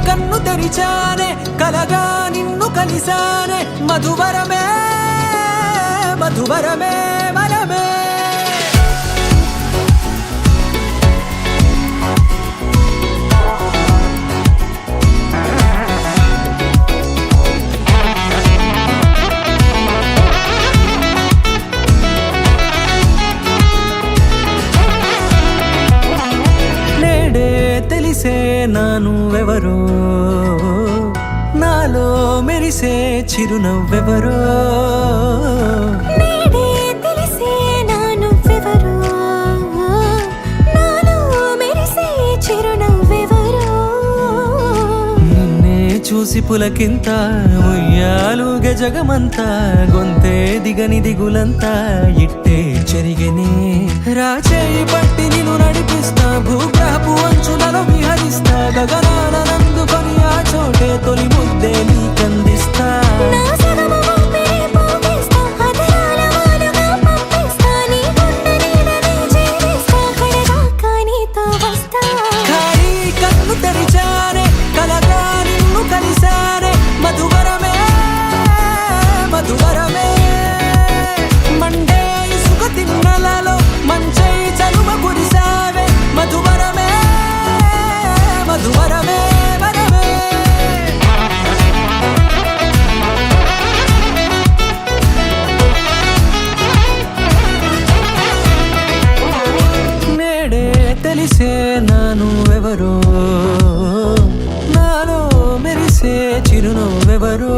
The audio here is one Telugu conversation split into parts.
కన్ను తెరిచానే కలగా నిన్ను కలిసానే మధువరమే మధువరమే వరమే తెలిసే నానువెవరో నాలో మెరిసే చిరునవ్వెవరో నేడే తెలిసే నానువెవరో నాలో మెరిసే చిరునవ్వెవరో నిన్నే చూసి పులకింత ఉయ్యాలుగే జగమంతా గొంతే దిగని దిగులంతా ఇట్టే చెరిగనే రాచేయి పట్టి నిన్ను నడిపిస్తా భూగ్రహపు అంచులలో విహరిస్తా గగనాన నందుకొని ఆ చోటే తొలి ముద్దే నీకందిస్తా నా సగము ఊపిరి పోగిస్తా అదరాల వాలుగా పంపిస్తా నీ గుండె నీడనే జీవిస్తా కడదాకా నీతో వస్తా ఖాళీ కన్ను తెరిచానే కలగా నిన్ను కలిసానే మధువరమే మధువరమే మండే ఇసుక తిన్నలలో మంచై చలువ కురిసావే మధువరమే మధువరమే వరమే నేడే తెలిసే నానువెవరో నాలో మెరిసే చిరునవ్వెవరో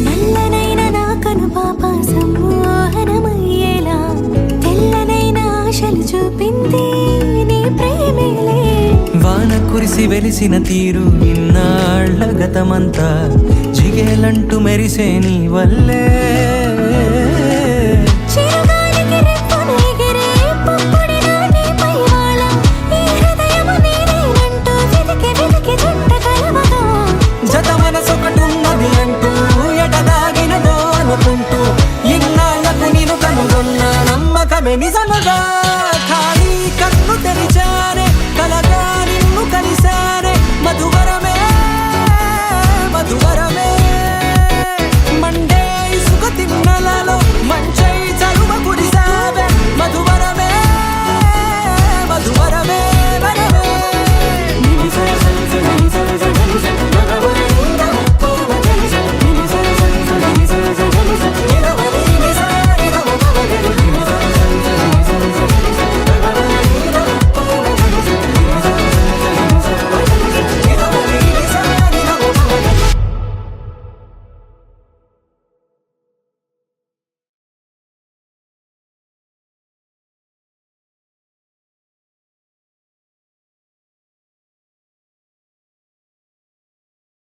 నల్లనైన నా కనుపాప సమ్మోహనమయ్యేలా తెల్లనైన ఆశలు చూపింది నీ ప్రేమేలే వాన కురిసి వెలిసిన తీరు ఇన్నాళ్ల గతమంతా జిగేలంటూ మెరిసే నీ వల్లే చిరుగాలికి రెప్పను ఎగిరే పుప్పొడిన నీపై వాళ ఈ హృదయము నీదేనంటూ వెతికి వెతికి జంట కలవగా జత మనసొకటున్నది అంటూ ఎటదాగినదో అనుకుంటూ ఇన్నాళ్లకు నేను కనుగొన్న నమ్మకమే నిజముగా